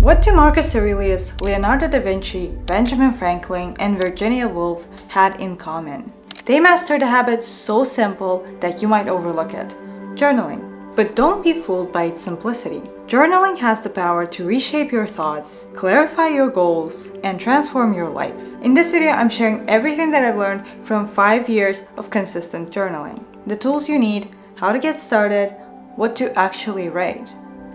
What do Marcus Aurelius, Leonardo da Vinci, Benjamin Franklin, and Virginia Woolf had in common? They mastered a habit so simple that you might overlook it: journaling. But don't be fooled by its simplicity. Journaling has the power to reshape your thoughts, clarify your goals, and transform your life. In this video, I'm sharing everything that I've learned from 5 years of consistent journaling. The tools you need, how to get started, what to actually write,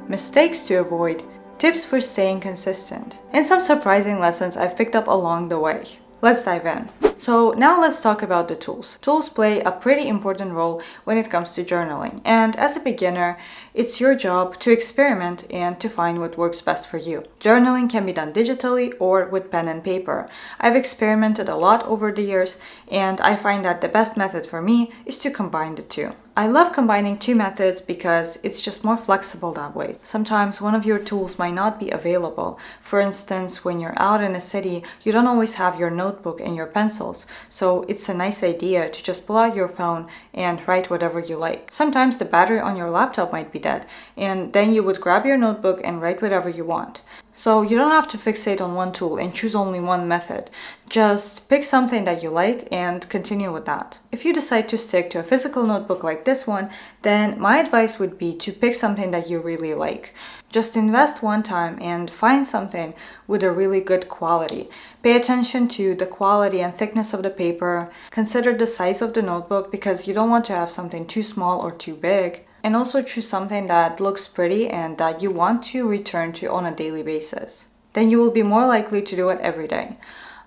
mistakes to avoid, tips for staying consistent, and some surprising lessons I've picked up along the way. Let's dive in. So now let's talk about the tools. Tools play a pretty important role when it comes to journaling. And as a beginner, it's your job to experiment and to find what works best for you. Journaling can be done digitally or with pen and paper. I've experimented a lot over the years, and I find that the best method for me is to combine the two. I love combining two methods because it's just more flexible that way. Sometimes one of your tools might not be available. For instance, when you're out in a city, you don't always have your notebook and your pencils. So it's a nice idea to just pull out your phone and write whatever you like. Sometimes the battery on your laptop might be dead, and then you would grab your notebook and write whatever you want. So you don't have to fixate on one tool and choose only one method. Just pick something that you like and continue with that. If you decide to stick to a physical notebook like this one, then my advice would be to pick something that you really like. Just invest one time and find something with a really good quality. Pay attention to the quality and thickness of the paper. Consider the size of the notebook because you don't want to have something too small or too big. And also choose something that looks pretty and that you want to return to on a daily basis. Then you will be more likely to do it every day.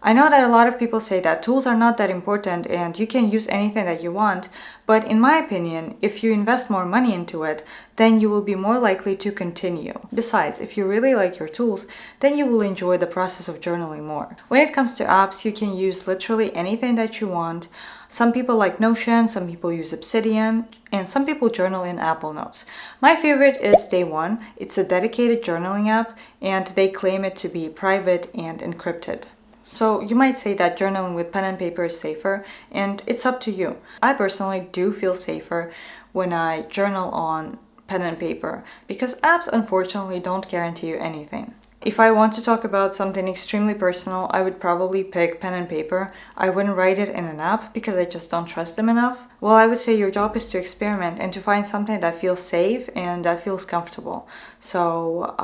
I know that a lot of people say that tools are not that important and you can use anything that you want, but in my opinion, if you invest more money into it, then you will be more likely to continue. Besides, if you really like your tools, then you will enjoy the process of journaling more. When it comes to apps, you can use literally anything that you want. Some people like Notion, some people use Obsidian, and some people journal in Apple Notes. My favorite is Day One. It's a dedicated journaling app, and they claim it to be private and encrypted. So you might say that journaling with pen and paper is safer, and it's up to you. I personally do feel safer when I journal on pen and paper because apps unfortunately don't guarantee you anything. If I want to talk about something extremely personal, I would probably pick pen and paper. I wouldn't write it in an app because I just don't trust them enough. Well, I would say your job is to experiment and to find something that feels safe and that feels comfortable. So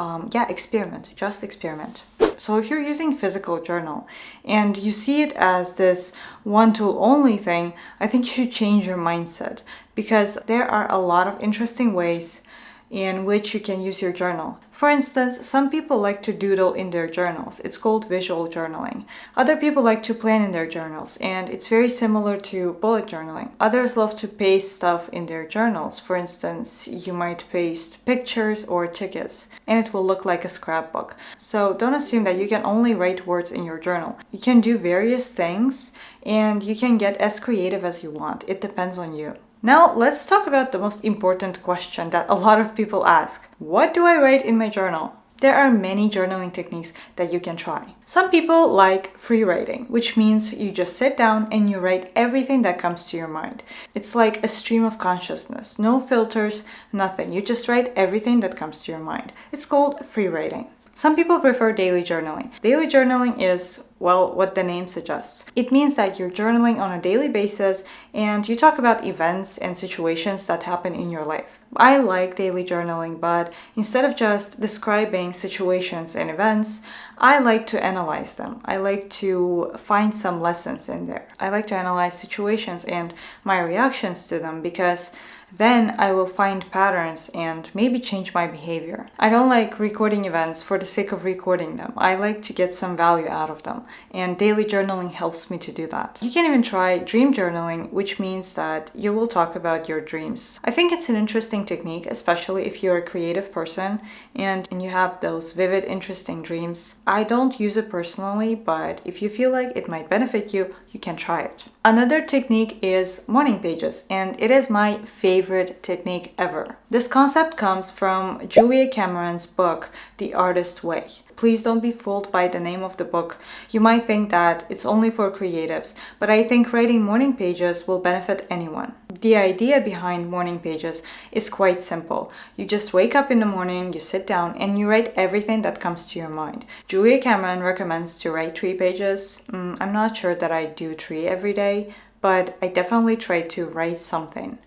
experiment, just experiment. So if you're using physical journal and you see it as this one tool only thing, I think you should change your mindset because there are a lot of interesting ways in which you can use your journal. For instance, some people like to doodle in their journals. It's called visual journaling. Other people like to plan in their journals, and it's very similar to bullet journaling. Others love to paste stuff in their journals. For instance, you might paste pictures or tickets, and it will look like a scrapbook. So don't assume that you can only write words in your journal. You can do various things, and you can get as creative as you want. It depends on you. Now, let's talk about the most important question that a lot of people ask. What do I write in my journal? There are many journaling techniques that you can try. Some people like free writing, which means you just sit down and you write everything that comes to your mind. It's like a stream of consciousness, no filters, nothing. You just write everything that comes to your mind. It's called free writing. Some people prefer daily journaling. Daily journaling is, well, what the name suggests. It means that you're journaling on a daily basis and you talk about events and situations that happen in your life. I like daily journaling, but instead of just describing situations and events, I like to analyze them. I like to find some lessons in there. I like to analyze situations and my reactions to them because then I will find patterns and maybe change my behavior. I don't like recording events for the sake of recording them. I like to get some value out of them, and daily journaling helps me to do that. You can even try dream journaling, which means that you will talk about your dreams. I think it's an interesting technique, especially if you're a creative person and you have those vivid, interesting dreams. I don't use it personally, but if you feel like it might benefit you, you can try it. Another technique is morning pages, and it is my favorite technique ever. This concept comes from Julia Cameron's book, The Artist's Way. Please don't be fooled by the name of the book. You might think that it's only for creatives, but I think writing morning pages will benefit anyone. The idea behind morning pages is quite simple. You just wake up in the morning, you sit down, and you write everything that comes to your mind. Julia Cameron recommends to write 3 pages. I'm not sure that I do 3 every day, but I definitely try to write something.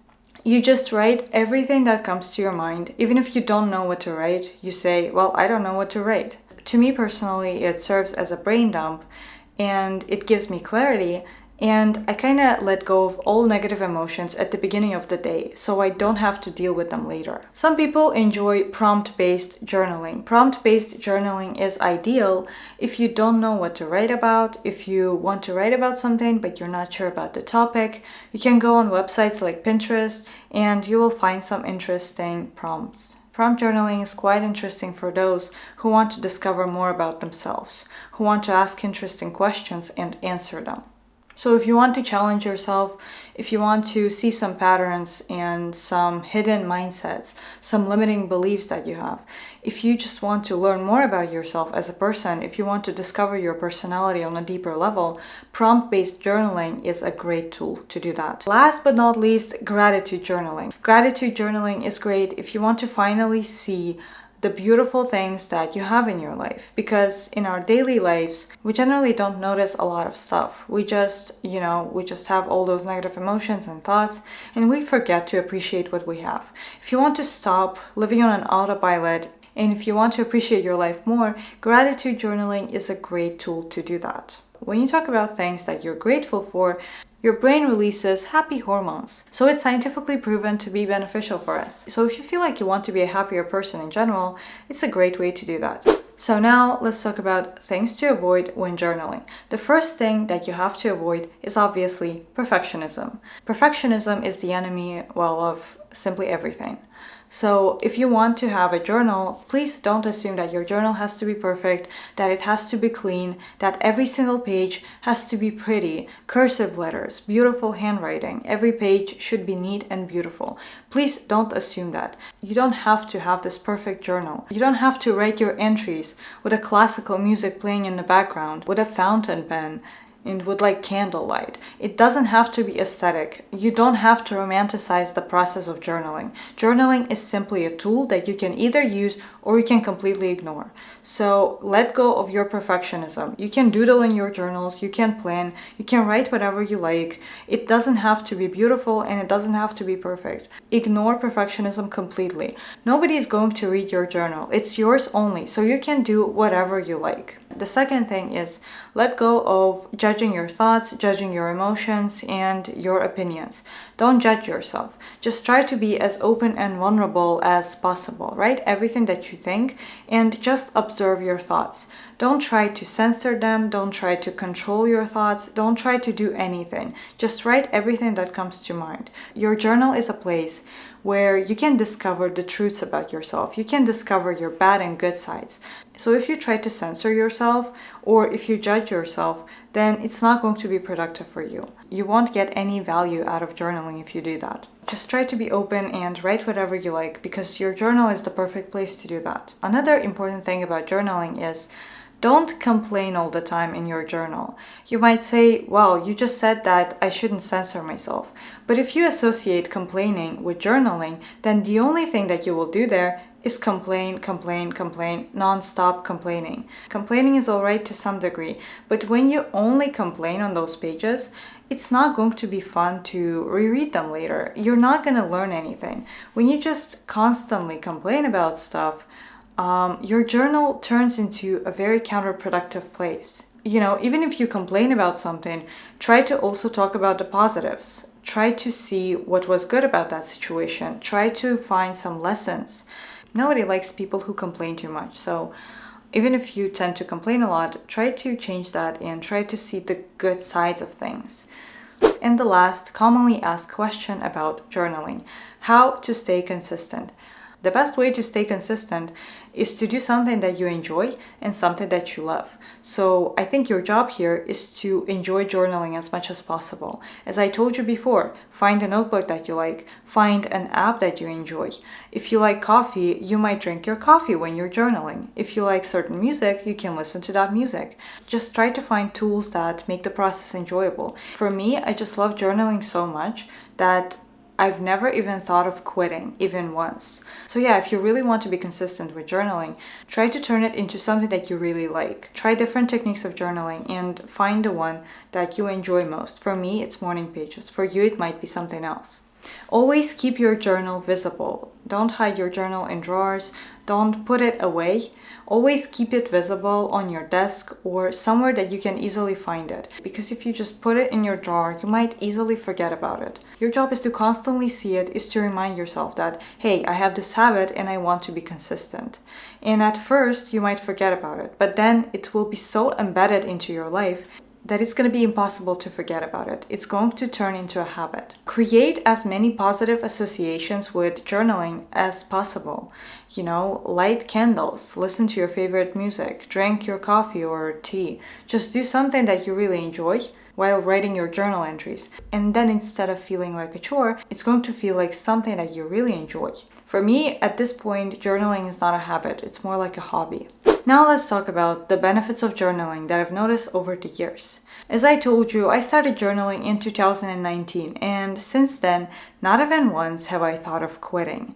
You just write everything that comes to your mind. Even if you don't know what to write, you say, well, I don't know what to write. To me personally, it serves as a brain dump and it gives me clarity. And I kind of let go of all negative emotions at the beginning of the day, so I don't have to deal with them later. Some people enjoy prompt-based journaling. Prompt-based journaling is ideal if you don't know what to write about, if you want to write about something but you're not sure about the topic. You can go on websites like Pinterest and you will find some interesting prompts. Prompt journaling is quite interesting for those who want to discover more about themselves, who want to ask interesting questions and answer them. So if you want to challenge yourself, if you want to see some patterns and some hidden mindsets, some limiting beliefs that you have, if you just want to learn more about yourself as a person, if you want to discover your personality on a deeper level, prompt-based journaling is a great tool to do that. Last but not least, gratitude journaling. Gratitude journaling is great if you want to finally see the beautiful things that you have in your life, because in our daily lives we generally don't notice a lot of stuff. We just have all those negative emotions and thoughts and we forget to appreciate what we have. If you want to stop living on an autopilot and if you want to appreciate your life more, gratitude journaling is a great tool to do that. When you talk about things that you're grateful for, your brain releases happy hormones. So it's scientifically proven to be beneficial for us. So if you feel like you want to be a happier person in general, it's a great way to do that. So now let's talk about things to avoid when journaling. The first thing that you have to avoid is obviously perfectionism. Perfectionism is the enemy, of simply everything. So if you want to have a journal, please don't assume that your journal has to be perfect, that it has to be clean, that every single page has to be pretty, cursive letters, beautiful handwriting. Every page should be neat and beautiful. Please don't assume that. You don't have to have this perfect journal. You don't have to write your entries with a classical music playing in the background, with a fountain pen, and with candlelight. It doesn't have to be aesthetic. You don't have to romanticize the process of journaling. Journaling is simply a tool that you can either use or you can completely ignore. So let go of your perfectionism. You can doodle in your journals, you can plan, you can write whatever you like. It doesn't have to be beautiful and it doesn't have to be perfect. Ignore perfectionism completely. Nobody is going to read your journal. It's yours only, so you can do whatever you like. The second thing is let go of judging your thoughts, judging your emotions, and your opinions. Don't judge yourself. Just try to be as open and vulnerable as possible. Write everything that you think and just observe your thoughts. Don't try to censor them. Don't try to control your thoughts. Don't try to do anything. Just write everything that comes to mind. Your journal is a place where you can discover the truths about yourself. You can discover your bad and good sides. So if you try to censor yourself or if you judge yourself, then it's not going to be productive for you. You won't get any value out of journaling if you do that. Just try to be open and write whatever you like, because your journal is the perfect place to do that. Another important thing about journaling is don't complain all the time in your journal. You might say, well, you just said that I shouldn't censor myself. But if you associate complaining with journaling, then the only thing that you will do there is complain, non-stop complaining. Complaining is alright to some degree, but when you only complain on those pages, it's not going to be fun to reread them later. You're not going to learn anything. When you just constantly complain about stuff, your journal turns into a very counterproductive place. Even if you complain about something, try to also talk about the positives. Try to see what was good about that situation. Try to find some lessons. Nobody likes people who complain too much. So even if you tend to complain a lot, try to change that and try to see the good sides of things. And the last commonly asked question about journaling: how to stay consistent. The best way to stay consistent is to do something that you enjoy and something that you love. So I think your job here is to enjoy journaling as much as possible. As I told you before, find a notebook that you like, find an app that you enjoy. If you like coffee, you might drink your coffee when you're journaling. If you like certain music, you can listen to that music. Just try to find tools that make the process enjoyable. For me, I just love journaling so much that I've never even thought of quitting, even once. So yeah, if you really want to be consistent with journaling, try to turn it into something that you really like. Try different techniques of journaling and find the one that you enjoy most. For me, it's morning pages. For you, it might be something else. Always keep your journal visible. Don't hide your journal in drawers. Don't put it away. Always keep it visible on your desk or somewhere that you can easily find it. Because if you just put it in your drawer, you might easily forget about it. Your job is to constantly see it, is to remind yourself that, hey, I have this habit and I want to be consistent. And at first, you might forget about it, but then it will be so embedded into your life that it's going to be impossible to forget about it. It's going to turn into a habit. Create as many positive associations with journaling as possible. Light candles, listen to your favorite music, drink your coffee or tea. Just do something that you really enjoy while writing your journal entries. And then instead of feeling like a chore, it's going to feel like something that you really enjoy. For me, at this point, journaling is not a habit. It's more like a hobby. Now let's talk about the benefits of journaling that I've noticed over the years. As I told you, I started journaling in 2019, and since then, not even once have I thought of quitting.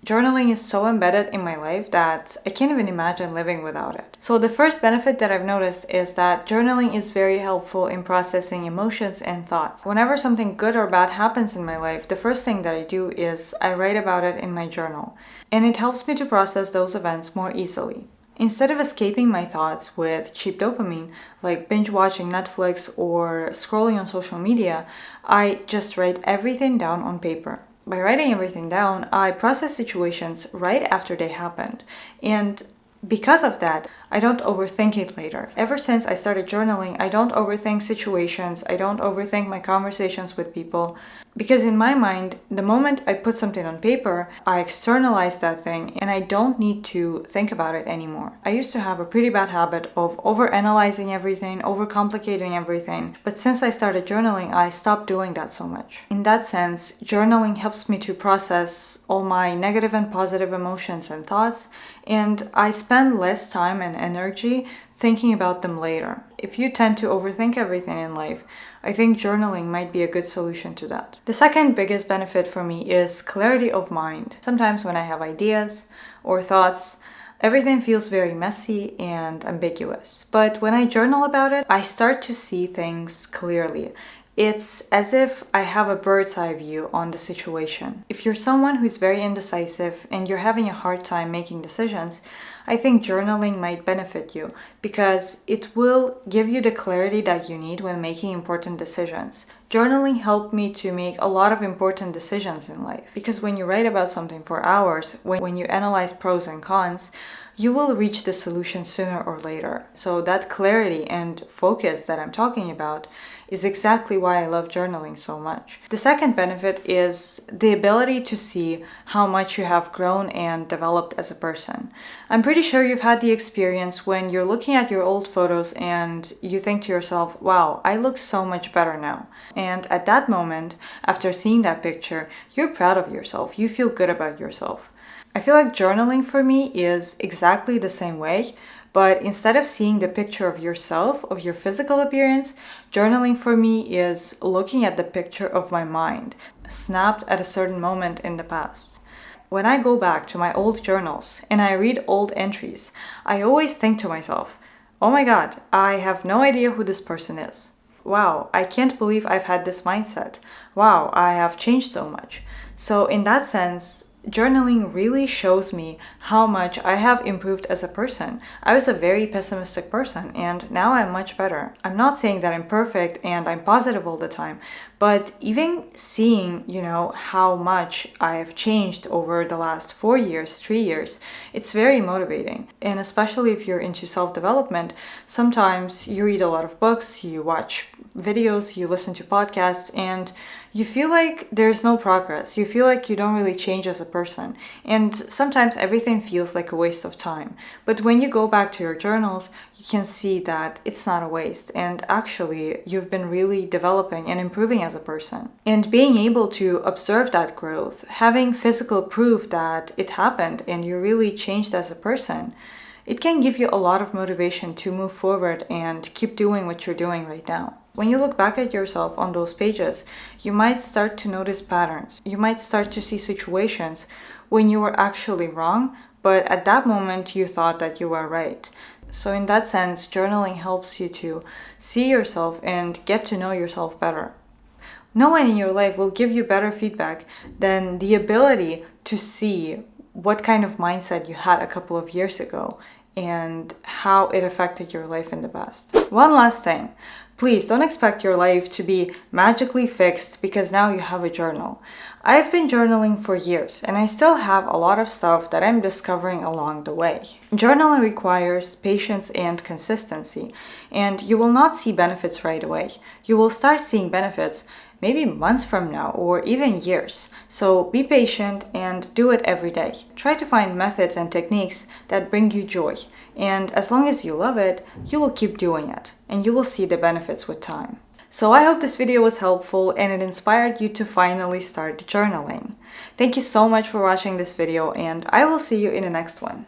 Journaling is so embedded in my life that I can't even imagine living without it. So the first benefit that I've noticed is that journaling is very helpful in processing emotions and thoughts. Whenever something good or bad happens in my life, the first thing that I do is I write about it in my journal. And it helps me to process those events more easily. Instead of escaping my thoughts with cheap dopamine, like binge watching Netflix or scrolling on social media, I just write everything down on paper. By writing everything down, I process situations right after they happened. And because of that, I don't overthink it later. Ever since I started journaling, I don't overthink situations. I don't overthink my conversations with people. Because in my mind, the moment I put something on paper, I externalize that thing and I don't need to think about it anymore. I used to have a pretty bad habit of overanalyzing everything, overcomplicating everything. But since I started journaling, I stopped doing that so much. In that sense, journaling helps me to process all my negative and positive emotions and thoughts, and I spend less time and energy thinking about them later. If you tend to overthink everything in life, I think journaling might be a good solution to that. The second biggest benefit for me is clarity of mind. Sometimes when I have ideas or thoughts, everything feels very messy and ambiguous. But when I journal about it, I start to see things clearly. It's as if I have a bird's eye view on the situation. If you're someone who's very indecisive and you're having a hard time making decisions, I think journaling might benefit you because it will give you the clarity that you need when making important decisions. Journaling helped me to make a lot of important decisions in life because when you write about something for hours, when you analyze pros and cons, you will reach the solution sooner or later. So that clarity and focus that I'm talking about is exactly why I love journaling so much. The second benefit is the ability to see how much you have grown and developed as a person. I'm pretty sure you've had the experience when you're looking at your old photos and you think to yourself, wow, I look so much better now. And at that moment, after seeing that picture, you're proud of yourself. You feel good about yourself. I feel like journaling for me is exactly the same way, but instead of seeing the picture of yourself, of your physical appearance, journaling for me is looking at the picture of my mind, snapped at a certain moment in the past. When I go back to my old journals and I read old entries, I always think to myself, oh my god, I have no idea who this person is. Wow, I can't believe I've had this mindset. Wow, I have changed so much. So in that sense, journaling really shows me how much I have improved as a person. I was a very pessimistic person and now I'm much better. I'm not saying that I'm perfect and I'm positive all the time, but even seeing, how much I've changed over the last 4 years, 3 years, it's very motivating. And especially if you're into self-development, sometimes you read a lot of books, you watch videos, you listen to podcasts, and you feel like there's no progress. You feel like you don't really change as a person. And sometimes everything feels like a waste of time. But when you go back to your journals, you can see that it's not a waste. And actually, you've been really developing and improving as a person. And being able to observe that growth, having physical proof that it happened and you really changed as a person, it can give you a lot of motivation to move forward and keep doing what you're doing right now. when you look back at yourself on those pages, you might start to notice patterns. You might start to see situations when you were actually wrong, but at that moment you thought that you were right. So in that sense, journaling helps you to see yourself and get to know yourself better. No one in your life will give you better feedback than the ability to see what kind of mindset you had a couple of years ago and how it affected your life in the past. One last thing. Please don't expect your life to be magically fixed because now you have a journal. I've been journaling for years and I still have a lot of stuff that I'm discovering along the way. Journaling requires patience and consistency, and you will not see benefits right away. You will start seeing benefits maybe months from now or even years. So be patient and do it every day. Try to find methods and techniques that bring you joy. And as long as you love it, you will keep doing it and you will see the benefits with time. So I hope this video was helpful and it inspired you to finally start journaling. Thank you so much for watching this video and I will see you in the next one.